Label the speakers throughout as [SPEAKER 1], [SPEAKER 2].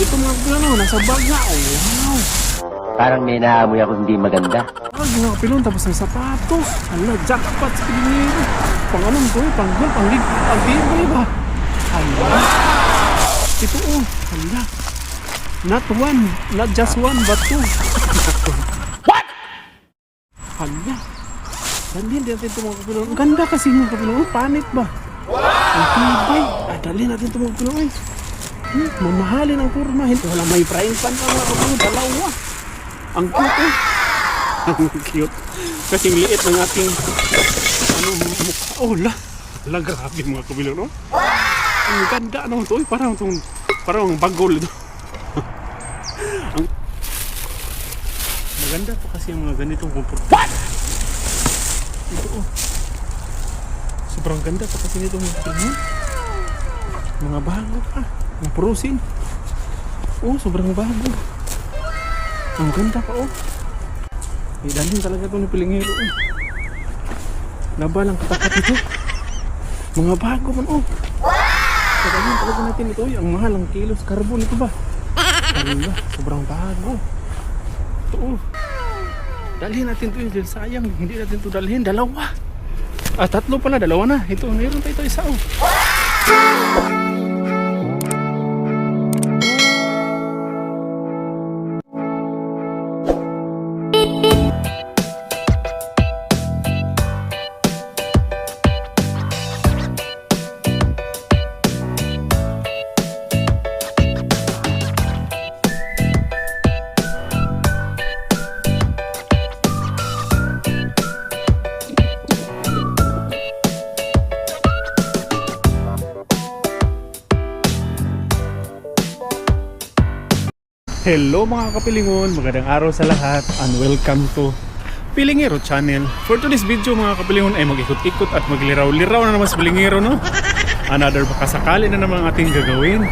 [SPEAKER 1] ito mga kapilon, nasa bag na. Oh, wow.
[SPEAKER 2] Parang may naamoy ako hindi maganda.
[SPEAKER 1] Ah, mga kapilon, tapos ng sapatos. Hala, jackpot sa Pilipino. Pang anong to, pang-libre ba? Hala. Ito oh, hala. Not one, not just one, but two. What? Hala. Dalhin natin ito mga kapilon. Ang ganda kasi mga kapilon. Panit ba? Ang tibay. Dalhin natin ito mga kapilon. Mamahalin ang kurma. Wala may frying pan pa mga kapilon. Dalawa. Ang cute eh. Ang cute. Kasi liit ng ating mukha. Oh la. La, grabe mga kapilon. No? Ang ganda naman ito. Parang bagol ito. Ang maganda pa kasi yung mga ganitong comfort. What? Ito oh. Sobrang ganda pa kasi nito mga bago pa. Mga prosin. Oh, sobrang bago. Ang ganda pa oh. Dalhin talaga ito ng Pilingero oh. Labalang katapat ito. Mga bago man oh. Dalhin talaga natin ito. Ang mahal ang kilos carbon ito ba? Ala, sobrang bago. Ito oh. Dalhin natin ito yun. Sayang, hindi natin ito dalhin. Dalawa. Ah, tatlo pala. Dalawa na. Ito, mayroon pa ito isa oh. Hello mga kapilingon, magandang araw sa lahat and welcome to Pilingero Channel. For today's video mga kapilingon ay mag-ikot-ikot at magliraw-liraw na naman sa Pilingero no? Another makasakali na naman ating gagawin.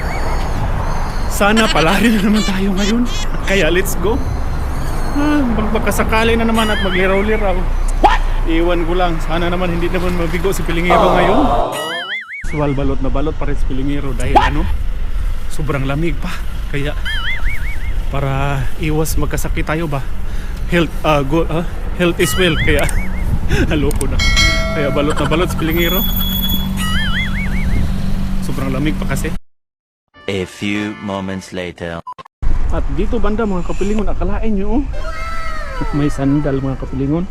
[SPEAKER 1] Sana palari na naman tayo ngayon. Kaya let's go. Magpakasakali na naman at magliraw-liraw. Iwan ko lang, sana naman hindi naman mabigo si Pilingero ngayon. Suwal balot na balot para sa Pilingero dahil ano? Sobrang lamig pa. Kaya para iwas magkasakit tayo ba, health is well, kaya haloko na, kaya balot na balot sa Pilingero. Sobrang lamig pa kasi.
[SPEAKER 2] A few moments later.
[SPEAKER 1] At dito banda mga kapilingon, akalain nyo oh, may sandal mga kapilingon.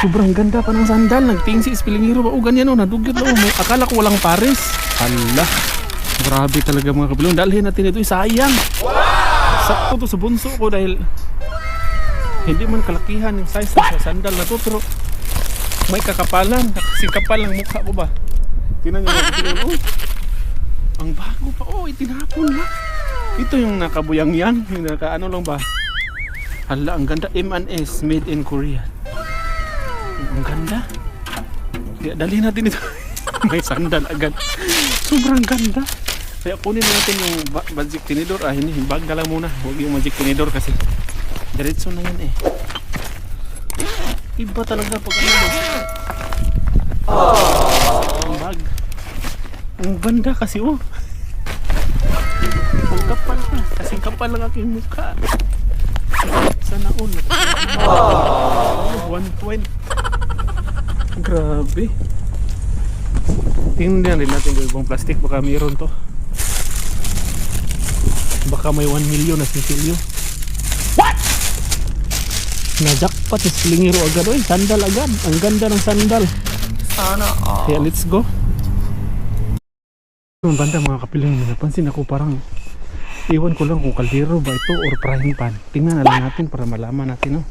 [SPEAKER 1] Sobrang ganda pa ng sandal, nagtingsi sa Pilingero ba, oh ganyan oh, nadugyot lang oh. Akala ko walang pares. Hala, grabe talaga mga kapilingon. Dalhin natin ito, sayang. Sakto to sa bunso ko dahil hindi man kalakihan yung size sa sandal na to, pero may kakapalan, kasi kapal ang mukha ko ba. Tingnan nyo na oh. Ang bago pa oh, itinapon lang. Ito yung nakabuyang yan, yung nakaano lang ba. Hala, ang ganda. M&S made in Korea. Ang ganda. Kaya dali natin ito. May sandal agad. Sobrang ganda. Kaya kunin natin yung magic tinidor. Hindi, bag na lang muna. Huwag yung magic tinidor kasi diretso na yan eh. Iba talaga pag ano ba. Ang bag. Ang banda kasi oh. Ang kapal ka. Kasing kapal lang aking mukha. Sana all. 120. Grabe. Tingnan rin natin yung ibang plastic. Baka mayroon to. Baka may 1 million na sisilyo. What? Na-jackpot yung Pilingero agad. Oy, sandal agad. Ang ganda ng sandal. Sana Kaya let's go. Yung banda mga kapiling, napansin ako parang iwan ko lang kung kaldero ba ito or frying pan. Tingnan na lang natin para malaman natin no?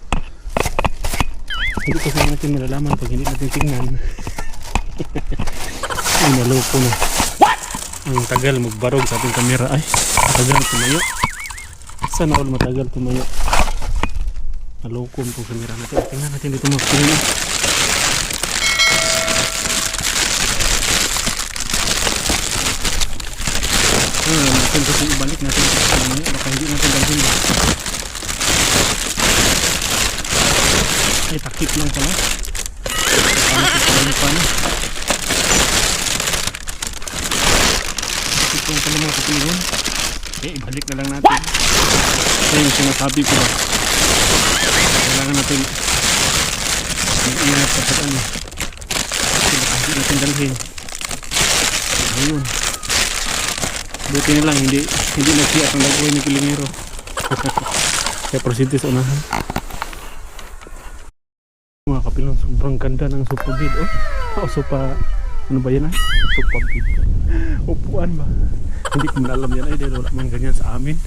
[SPEAKER 1] Hindi kasi natin malalaman pag hindi natin tingnan. Ay, naloko na. Ang tagal magbarog sa ating kamera. Ay, matagal tumayo. Sana all matagal tumayo. Naloko ang kamera natin. Tingnan natin dito mga kapiling. Natin kasi ibalik natin sa kamera. Baka hindi natin dalhin ba. Ay, takip lang pala. Paano ito paano? Takip lang pala mga kapiling. Okay, ibalik na lang natin. Kaya yung sinasabi ko ba, kailangan natin mag-ingat kapag ano. Kasi baka hindi natin dalhin. Ayun. Buti na lang, hindi nagsiya ang nag-uwi ni Pilingero. Kaya proceed sa unahan. Mga kapilon, sobrang ganda ng sopa bed. Oh, sopa, ano ba yan ay? Sopa bed. Upuan ba? Hindi ko man alam yan ay dahil wala man ganyan sa amin.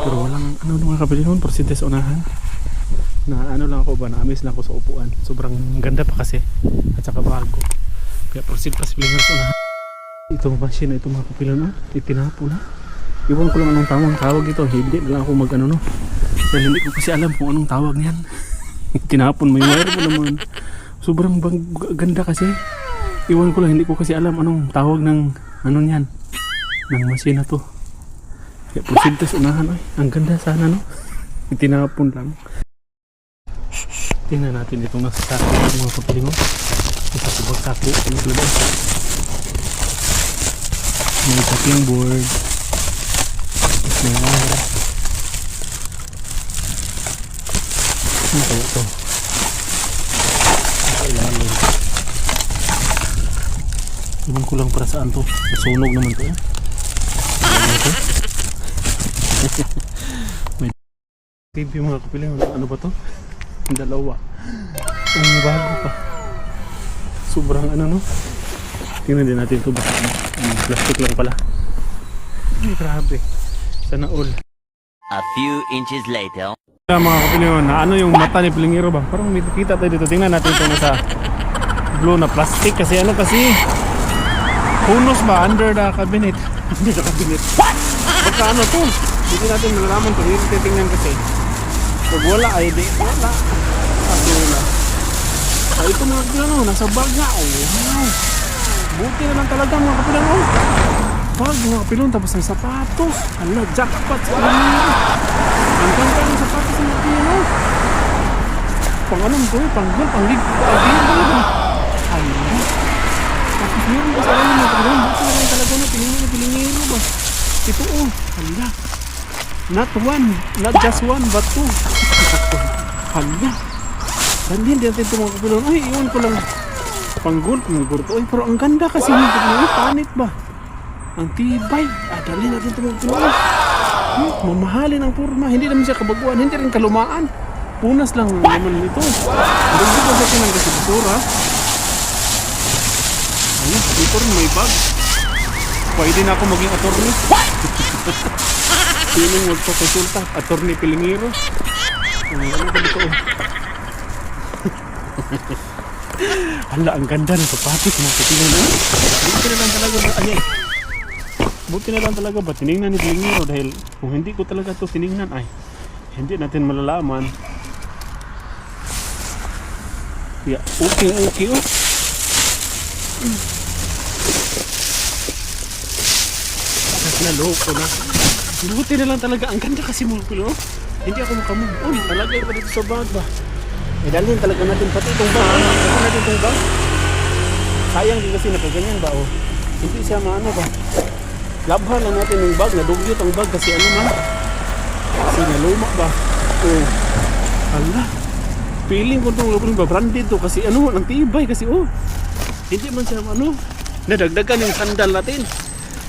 [SPEAKER 1] Pero walang, ano mga kapilon, proceed sa unahan. Na ano lang ako ba, na-amaze lang ako sa upuan. Sobrang ganda pa kasi. At saka bago. Kaya proceed pa si Pilingero sa unahan. Itong machine na ito mga kapilon, itinapo na. Iwan ko lang anong tawag ito. Hindi lang ako mag ano no. Dahil hindi ko kasi alam kung anong tawag niyan. Tinapon, may wire mo naman. Sobrang ganda kasi. Iwan ko lang, hindi ko kasi alam anong tawag ng ano niyan, ng machine na to. Kaya proceed sa unahan. Ay, ang ganda sana no. Tinapon lang. Tingnan natin itong nasa sako mga kapilingon. Isa subag sako. Ano ito ba? May cutting board. May wire. Ano kaya ito? Ilalim. Iwan ko lang para saan to. Nasunog naman to. Ano ito? May TV mga kapiling. Ano ba to? Dalawa. Ang bago pa. Sobrang ano no? Tingnan din natin ito. Baka plastic lang pala. Ay grabe. Sana all.
[SPEAKER 2] A few inches later.
[SPEAKER 1] Mga kapilingon, na ano yung mata ni Pilingero ba? Parang may kita tayo dito. Tingnan natin ito nasa blue na plastic. Kasi ano kasi, hunos ba under the cabinet? Under the cabinet. Baka ano to? Hindi natin malalaman kung hindi titingnan kasi. Pag wala ay di wala. Kasi wala. Ay ito mga kapilingon, nasa bag nga. Oh, wow. Buti na lang talaga mga kapilingon. Bag mga kapilingon tapos ang sapatos. Hala, jackpot sa Pilingero. Ang ganda ng sapatos ng mga kapilingon. Pang anong to? Pang gold, pang lig. Hala. Tapos meron pa sa alam mga kapilingon. Buti na lang talaga na Pilingero ba? Ito oh. Hala. Not one, not just one, but two. Hala. Dalhin din natin ito mga kapilingon. Ay, iwan ko lang. Pang gold, pang gold. Ay, pero ang ganda kasi mga kapilingon. Panit ba? Ang tibay. Dalhin natin ito mga kapilingon. Mamahalin ang purma. Hindi naman siya kabaguan. Hindi rin kalumaan. Punas lang naman ito. Hindi ko sa kinang kasi basura. Ayun, dito rin may bag. Pwede na ako maging attorney. Sino magpapasulta? Attorney Pilingero. Ano ba dito? Hala, ang ganda ng sapatos mga kapilingon. Buti na lang talaga ba? Ay, buti na lang talaga ba? Tinignan ni Pilingero dahil kung hindi ko talaga ito tinignan ay hindi natin malalaman. Yeah, okay oh. Naloko na. Buti na lang talaga. Ang ganda kasi mga pilo. Hindi ako makamove on. Talagay pa dito sa bag ba? Eh dalhin talaga natin pati itong bag. Dalhin natin itong bag. Sayang din kasi nakaganyan ba oh. Hindi siya maano ba. Labhan lang natin yung bag. Nadugyot ang bag kasi ano man. Kasi naluma ba. Oh. Hala. Feeling ko itong labrin ba. Branded to kasi ano. Ang tibay kasi oh. Hindi man siya ano. Nadagdagan yung sandal natin.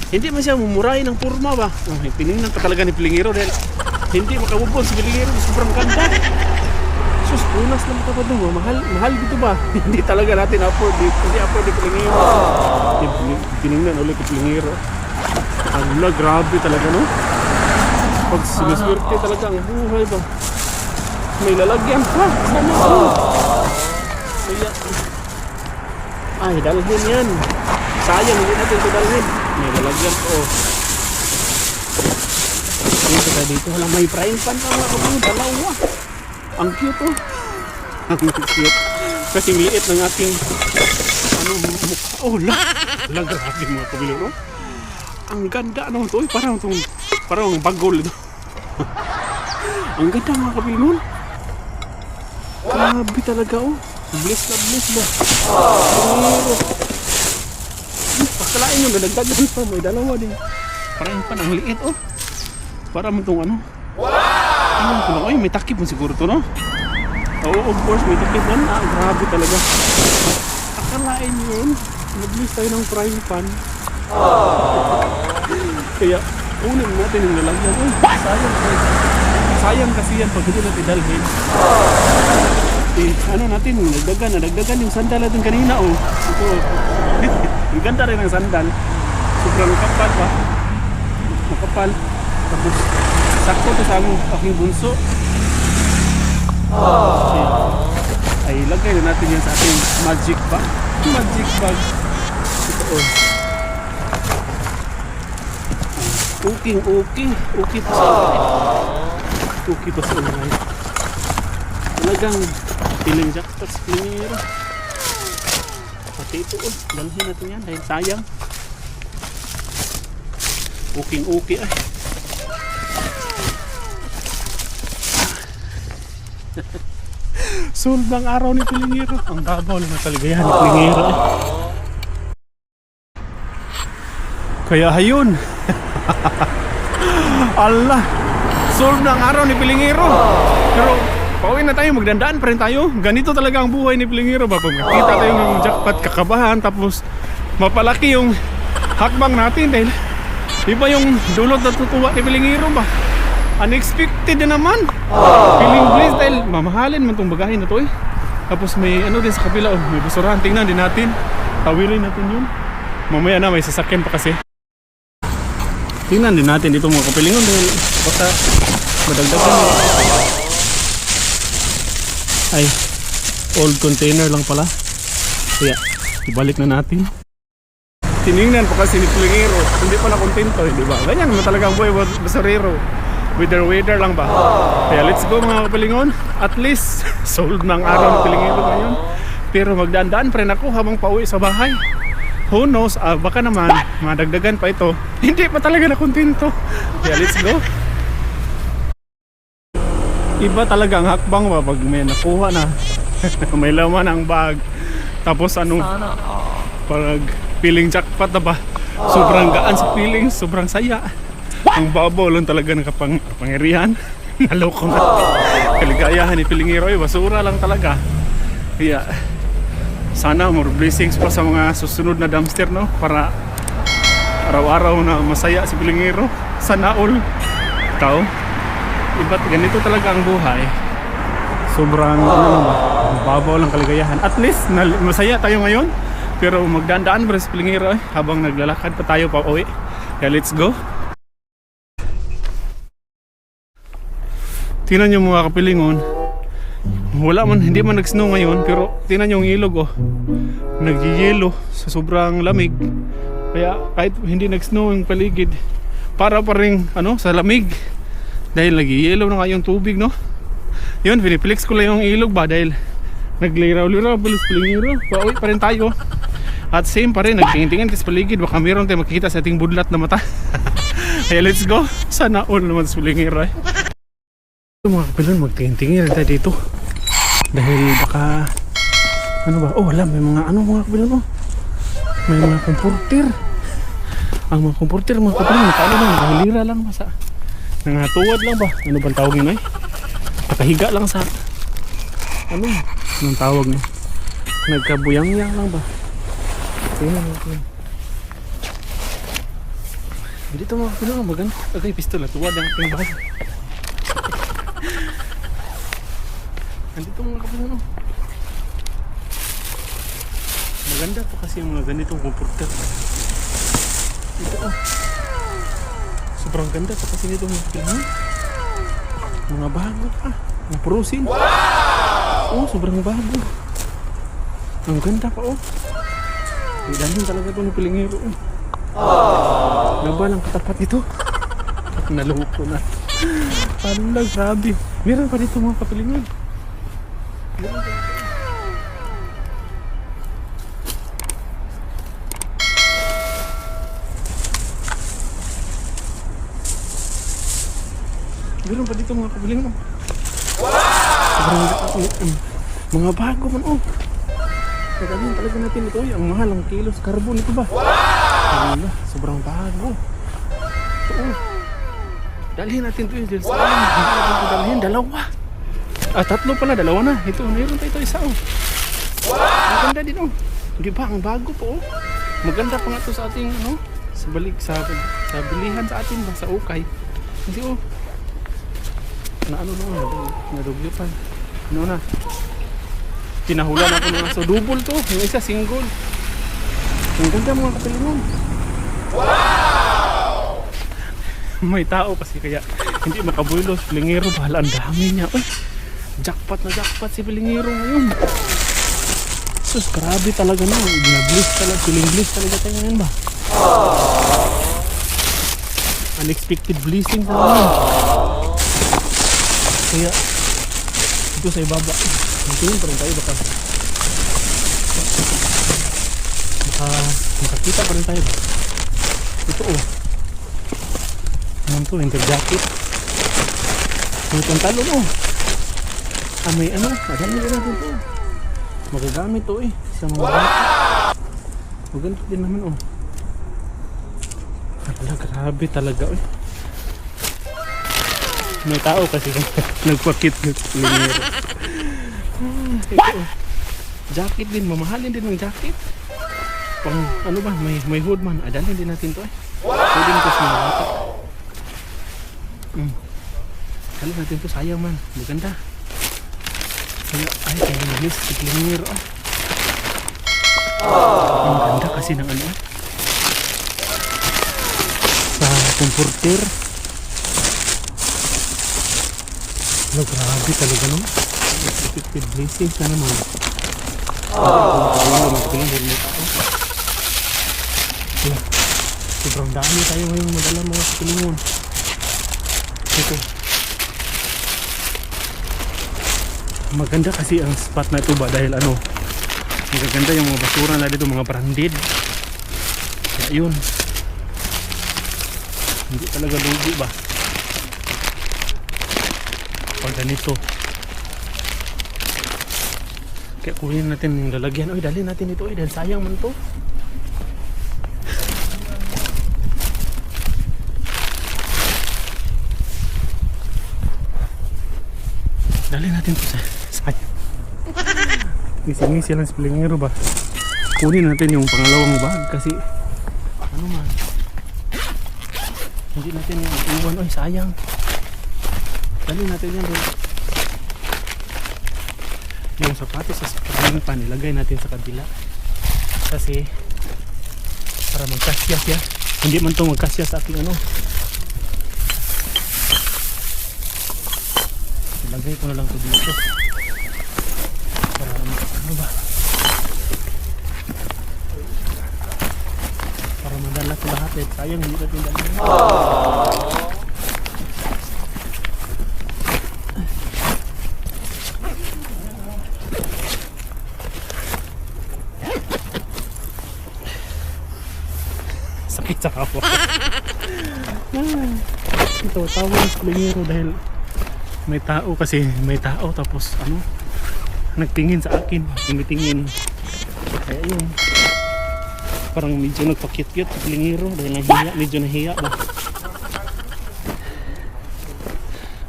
[SPEAKER 1] Hindi man siya mumurahin ng purma ba? Oh, tinignan pa talaga ni Pilingero dahil hindi makabubon si Pilingero. Sobrang ganda. Sus, punas lang ito pa doon. Mahal dito ba? Hindi talaga natin afford. Hindi afford ni Pilingero. Tinignan ulit ni Pilingero. Hala, grabe talaga no? Pag siniswerte talaga ang buhay ba? May lalagyan pa. Sana ako. Ay, dalhin yan. Sayang, hindi natin ito dalhin. May lalagyan po. Dito tayo dito. Wala, may frying pan pa mga kapatid. Dalawa. Ang cute oh. Ang cute. Kasing liit ng ating ano, mukha. Oh, grabe mga kapatid. No? Ang ganda ano ito. Parang bagol ito. Ang ganda mga kapatid. No? Grabe talaga oh. Bless na bless ba? Pero pakalain yung nadagdagan pa. May dalawa din. Parang pa ang liit oh. Para mo itong ano. Ano ko lang, ay may takip mo siguro to, no? Oo, of course, may takip yan. Grabe talaga. Akalain yun, nag-use tayo ng frying pan. Kaya, kunin natin yung lalagyan. Uy, sayang. Sayang kasi yan pag hindi natin dalhin. Ano natin, nagdagan yung sandal natin kanina, oh. Ito, ang ganda rin ng sandal. Sobrang kapal pa. Makapal. Tapos, sakto to sa aking bunso. Ay, lagay na natin yan sa ating magic bag. Magic bag. Ito, oh. Okay pa sa ulay. Okay pa sa ulay. Talagang piling jackpot sa pilingero. Pati ito, oh. Dalhin natin yan dahil sayang. Okay ay. Sold ng araw ni Pilingero. Ang babaw lang na kaligayahan ni Pilingero eh. Kaya hayun. Allah, sold ng araw ni Pilingero. Pero pauwi na tayo, magdandaan pa rin tayo. Ganito talaga ang buhay ni Pilingero ba? Kung makita tayo ng jackpot, kakabahan, tapos mapalaki yung hakbang natin dahil iba yung dulot na tutuwa ni Pilingero ba? Unexpected na naman. Feeling blessed dahil mamahalin man tong bagahin na to eh. Tapos may ano din sa kabila, oh, may basurahan. Tingnan din natin. Tawirin natin yun. Mamaya na may sasakyan pa kasi. Tingnan din natin dito mga kapilingon dahil baka madagdagan. Ay, old container lang pala. Kaya, ibalik na natin. Tiningnan pa kasi ni Pilingero. Hindi pa na kontento eh, di ba? Ganyan mo talaga ang buhay basurero. Weather lang ba? Kaya let's go mga kapilingon. At least sold ng araw ng Pilingero ngayon. Pero magdaan-daan pa rin ako habang pauwi sa bahay. Who knows, baka naman madagdagan pa ito. Hindi pa talaga na kontento. Kaya let's go. Iba talaga ang hakbang ba pag may nakuha na. May laman ang bag. Tapos ano, pag feeling jackpot na ba? Sobrang gaan sa feeling, sobrang saya. Ang babaw lang talaga ng kapangyarihan. Naloko na. Kaligayahan ni Pilingero, basura lang talaga. Kaya sana more blessings pa sa mga susunod na dumpster, no? Para araw-araw na masaya si Pilingero. Sana all. Ikaw, iba't ganito talaga ang buhay. Sobrang ano ba? Babaw lang kaligayahan. At least masaya tayo ngayon. Pero magdaan-daan pa si Pilingero habang naglalakad pa tayo pa uwi. Kaya let's go. Tingnan nyo mga kapilingon. Wala man, hindi man nag-snow ngayon. Pero tingnan nyo yung ilog, oh. Nag-yelo sa sobrang lamig. Kaya kahit hindi nag-snow yung paligid, para pa rin ano, sa lamig. Dahil nag-yelo na nga yung tubig, no? Yun, piniplex ko lang yung ilog ba. Dahil nagliraw-liraw bulis Pilingero. Pauwi pa rin tayo. At same pa rin, nagtingin-tingin sa paligid. Baka meron tayo makikita sa ating budlat na mata. Kaya let's go. Sana all naman sa Pilingero eh. Mga kapilon, magtingin-tingin rin tayo dito dahil baka ano ba, oh alam, may mga ano mga kapilon, oh may mga komporter. Ang mga komporter mga kapilon, paano lang, nakahilira lang ba sa nangatuwad lang ba, ano bang tawag nyo eh, nakahiga lang sa ano, anong tawag nyo, nagkabuyang-yang lang ba. Tingnan mga kapilon dito mga kapilon, maganda agay pistol na tuwad ang ating bahay. Andito mga kapilan, oh. Maganda pa kasi yung mga ganitong comforter. Ito, oh. Sobrang ganda pa kasi nito mga kapilan. Mga bago pa. Mga purusin. Wow! Oh, sobrang bago. Ang ganda pa, oh. Dahil talaga ito ng Pilingero, oh. Gaba lang katapat ito. At naloko na. Parang lang, grabe. Meron pa dito mga kapilingan. Meron pa dito mga kapilingan. Wow! Mga bago man, oh. Kagaling talaga natin ito. Ang mahal, ang kilos carbon ito ba? Wow! Sobrang bago. Ito, oh. Dalhin natin to dahil sayang. Hindi natin ito dalhin. Dalawa. Tatlo pala. Dalawa na. Ito, mayroon tayo isa oh. Maganda din oh. Di ba? Ang bago po oh. Maganda pa nga to sa ating ano, sa balik sa bilihan sa atin ba sa ukay. Kasi oh. Na ano na nadugyutan. Ano na? Pinahulan ako ng aso. Double to. Yung isa single. Ang ganda mga kapilingon. Wow! May tao kasi kaya hindi makabulos. Pilingero bahala. Ang dami niya. Uy, jackpot na jackpot si Pilingero ngayon. Sus, grabe talaga na. Binabliss talaga. Piling-bliss talaga tayo ngayon ba? Unexpected blessing talaga. Kaya ito sa ibaba. Tingin pa rin tayo baka makakita pa rin tayo ba? Ito oh. Ano to? Winter jacket. May pantalon oh. May ano? Madami din natin to. Magagamit to eh. Sa mga bata. Maganda din naman oh. Grabe talaga eh. May tao kasi nagpakit ng Pilingero. Ito oh. Jacket din. Mamahalin din ng jacket. Pang ano ba? May hood man. Adalhin din natin to eh. Pwede nito sa mga bata. Kala natin to. Sayang man. Maganda. Ay, kaya nalis. Pilingero ah. Ang ganda kasi ng ano sa comforter. Grabe talaga no. Expected blessings na naman. Sobrang dami tayo ngayong madala mga kapilingon. Ito. Maganda kasi ang spot na ito ba dahil ano, magaganda yung mga basura na dito, mga branded. Kaya yun. Hindi talaga lugi ba? Pag ganito. Kaya kunin natin yung lalagyan. Uy, dali natin ito. Dahil sayang man to. Dali natin ito sa sayang. Ngisi-ngisi lang sa Pilingero ba? Kunin natin yung pangalawang bag kasi ano man. Hindi natin yung iwan. Uy, sayang. Dali natin yan doon. Yung sapatos sa screen pan ilagay natin sa kabila kasi para magkasya siya. Hindi man to magkasya sa aking ano. Ilagay ko na lang to dito para ano ba, para madala ko lahat eh. Sayang hindi natin dala. Sakit sa kapwa. Ito, tawa ng Pilingero dahil may tao kasi, may tao tapos ano, nagtingin sa akin, tumitingin. Kaya yun, parang medyo nagpakit-kit sa Pilingero dahil nahiya, medyo nahiya ba.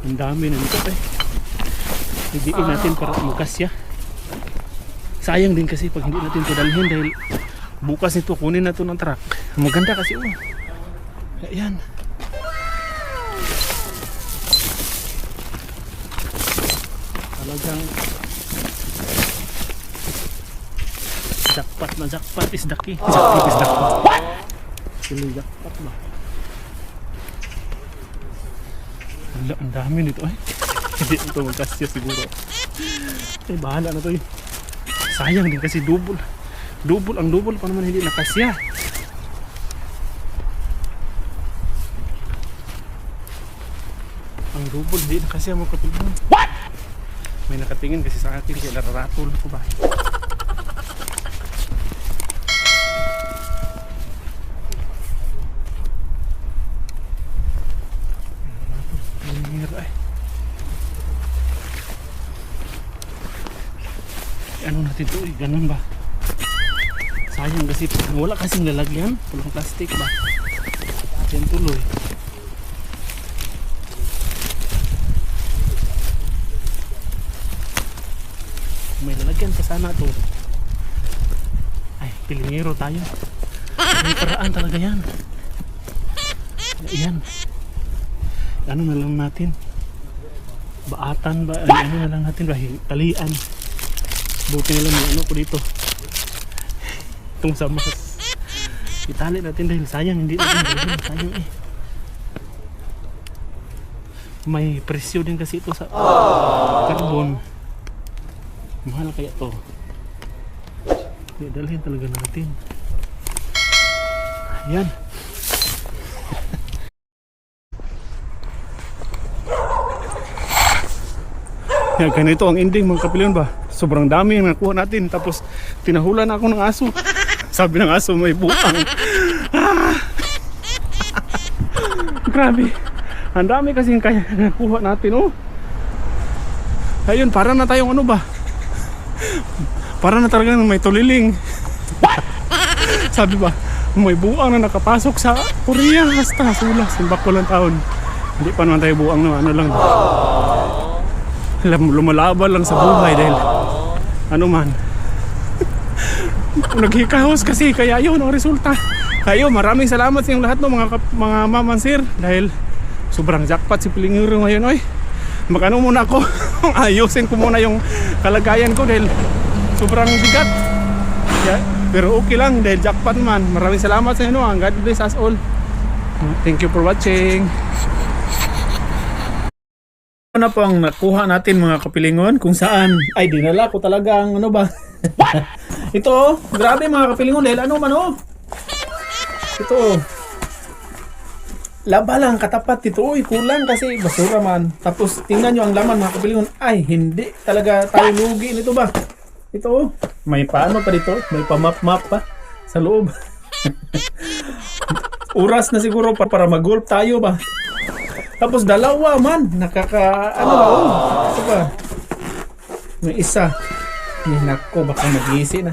[SPEAKER 1] Ang dami na nito eh. Hidiin natin para magkasya. Sayang din kasi pag hindi natin ito dalhin dahil bukas nito kunin na ito ng truck. Maganda kasi oh. Ayan. Talagang jackpot na jackpot is the key. Jackpot is the key. Sili jackpot ba? Ang dami nito eh. Hindi ito magkasya siguro. Eh bahala na to eh. Sayang din kasi double. Double ang double pa naman hindi nakasya. Ang double hindi nakasya mo kapilin. What? May nakatingin kasi sa akin kaya nararatol ko ba. Ano natin ito eh, ganun ba? Sayang kasi wala kasing lalagyan, walang plastic ba? Yan tuloy. lalagyan pa sana to. Ay, pilingero tayo. May paraan talaga yan. Yan. Ano na lang natin? Baatan ba? Ano na lang natin? Talian. Buti na lang yung ano ko dito. Itong samas. Itali natin dahil sayang. Hindi natin dahil sayang eh. May presyo din kasi ito sa carbon. Mahal kaya to. Dalhin talaga natin. Ayan. Yan, ganito ang ending mga kapilyon ba? Sobrang dami yung nakuha natin. Tapos tinahulan ako ng aso. Sabi ng aso may buang. Grabe. Ang dami kasing kaya nakuha natin, oh. Ayun, para na tayong ano ba? Para na talaga may tuliling. Sabi ba, may buang na nakapasok sa Korea. Basta, sulas. Simbak ko lang taon. Hindi pa naman tayo buang na ano lang. Lumalaban lang sa buhay dahil ano man. Naghikahos kasi, kaya yun ang resulta. Kayo, maraming salamat sa inyong lahat no, mga mamansir. Dahil sobrang jackpot si Pilingero ngayon, oy. Magano muna ako. Ayusin ko muna yung kalagayan ko dahil sobrang bigat. Yeah, pero okay lang dahil jackpot man. Maraming salamat sa inyo. God bless us all. Thank you for watching. Ano po ang nakuha natin mga kapilingon? Kung saan ay dinala ko talaga ang ano ba? Ito, oh, grabe mga kapilingon dahil ano man oh. Ito oh. Laba lang katapat ito, uy, kulang kasi basura man. Tapos tingnan nyo ang laman mga kapilingon. Ay, hindi talaga tayo lugi nito ba? Ito oh, may paano pa dito, may pamap-map pa sa loob. Oras na siguro para mag-golf tayo ba? Tapos dalawa man, nakaka ano ba oh? Ito ba? May isa. Ay, nako, baka mag-isi na.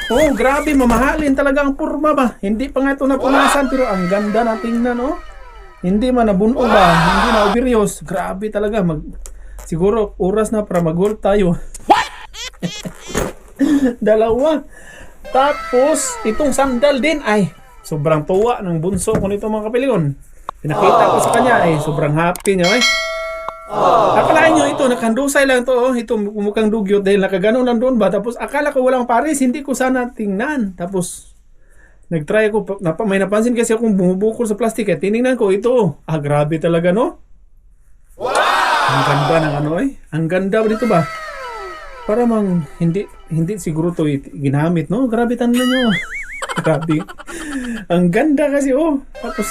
[SPEAKER 1] Oh, grabe, mamahalin talaga ang purma ba? Hindi pa nga ito napunasan pero ang ganda na tingnan, oh. Hindi man nabuno ba? Hindi na obiryos. Grabe talaga. Siguro oras na para mag-golf tayo. Dalawa. Tapos, itong sandal din ay sobrang tuwa ng bunso ko nito mga kapilingon. Pinakita ko sa kanya ay sobrang happy niya, eh. Akalain nyo ito, nakandusay lang to, oh. Ito mukhang dugyot dahil nakaganon lang doon ba. Tapos akala ko walang pares, hindi ko sana tingnan. Tapos nagtry ako, may napansin kasi akong bumubukol sa plastic. Eh, tinignan ko ito. Ah, grabe talaga, no? Wow! Ang ganda ng ano eh. Ang ganda dito ba? Para mang hindi siguro to ginamit, no? Grabe tanong nyo. Grabe. Ang ganda kasi, oh. Tapos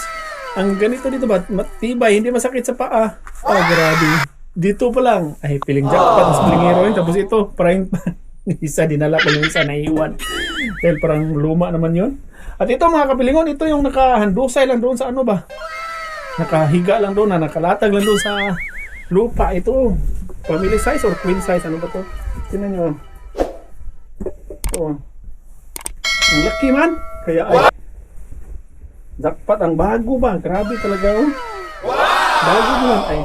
[SPEAKER 1] ang ganito dito ba? Matibay, hindi masakit sa paa. Oh, grabe. Dito pa lang. Ay, piling jackpot ng Pilingero. Tapos ito, parang isa dinala ko yung isa naiwan. Dahil parang luma naman yun. At ito mga kapilingon, ito yung nakahandusay lang doon sa ano ba? Nakahiga lang doon, nakalatag lang doon sa lupa. Ito, family size or queen size. Ano ba to? Tingnan nyo. Ito. Ang laki man. Kaya ay jackpot ang bago ba? Grabe talaga oh. Bago naman ay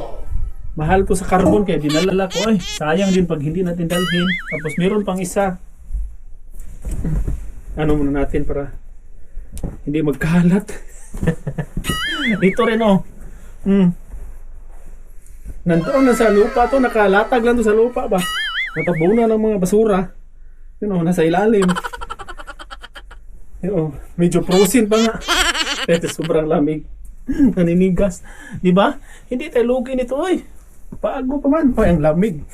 [SPEAKER 1] mahal to sa carbon kaya dinalala ko ay sayang din pag hindi natin dalhin. Tapos meron pang isa. Ano muna natin para hindi magkalat. Dito rin oh. Nandoon na sa lupa to, nakalatag lang to sa lupa ba. Natabunan ng mga basura. Yun oh, nasa ilalim. Yun oh, medyo frozen pa nga. Ito sobrang lamig. Naninigas. Di ba? Hindi tayo lugi nito, oy. Bago pa man. Oy, ang lamig.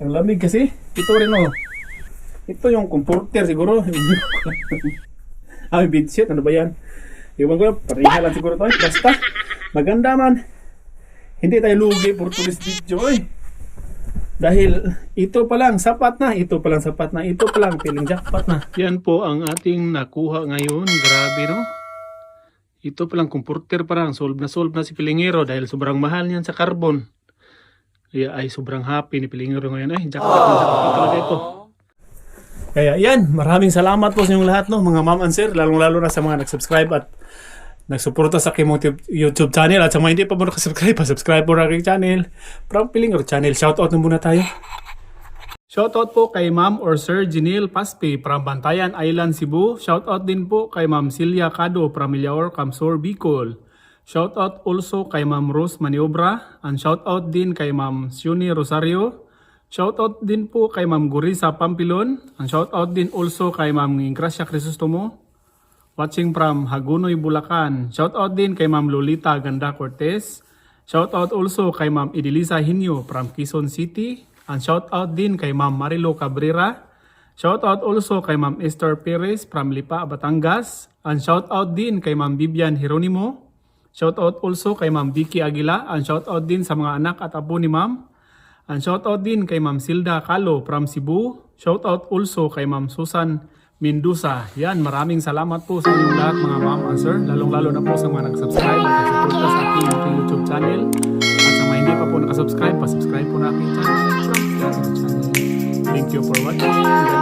[SPEAKER 1] Ang lamig kasi. Ito rin, oh. Ito yung comforter siguro. Ay, bedsheet. Ano ba yan? Iwan ko, pariha lang siguro to. Basta, maganda man. Hindi tayo lugi for tourist video, oy. Dahil ito pa lang sapat na. Ito pa lang sapat na. Ito pa lang piling jackpot na. Yan po ang ating nakuha ngayon. Grabe, no? Ito palang comforter parang solve na si Pilingero dahil sobrang mahal niyan sa carbon. Kaya ay sobrang happy ni Pilingero ngayon. Ay, jackpot na jackpot talaga ito. Kaya yan, maraming salamat po sa inyong lahat, no, mga ma'am and sir, lalong-lalo na sa mga nag-subscribe at nagsuporta sa aking YouTube channel at sa mga hindi pa mo nakasubscribe, subscribe po na aking channel. From Pilingero channel, shoutout na muna tayo. Shoutout po kay Ma'am or Sir Jinil Paspe from Bantayan Island, Cebu. Shoutout din po kay Ma'am Celia Cado from Millaor, Camsor, Bicol. Shoutout also kay Ma'am Rose Maniobra. And shoutout din kay Ma'am Sioni Rosario. Shoutout din po kay Ma'am Gurisa Pampilon. And shoutout din also kay Ma'am Ingracia Crisostomo. Watching from Hagunoy, Bulacan. Shoutout din kay Ma'am Lolita Ganda Cortez. Shoutout also kay Ma'am Idilisa Hinyo from Quezon City. And shoutout din kay Ma'am Marilo Cabrera. Shoutout also kay Ma'am Esther Perez from Lipa, Batangas. And shoutout din kay Ma'am Vivian Jeronimo. Shoutout also kay Ma'am Vicky Aguila. And shoutout din sa mga anak at apo ni Ma'am. And shoutout din kay Ma'am Silda Calo from Cebu. Shoutout also kay Ma'am Susan Mendoza. Yan, maraming salamat po sa inyong lahat mga ma'am and sir. Lalong-lalo na po sa mga nag-subscribe at nag-suporta sa aking YouTube channel. At sa mga hindi pa po nakasubscribe, pa-subscribe po na aking channel. Thank you for watching.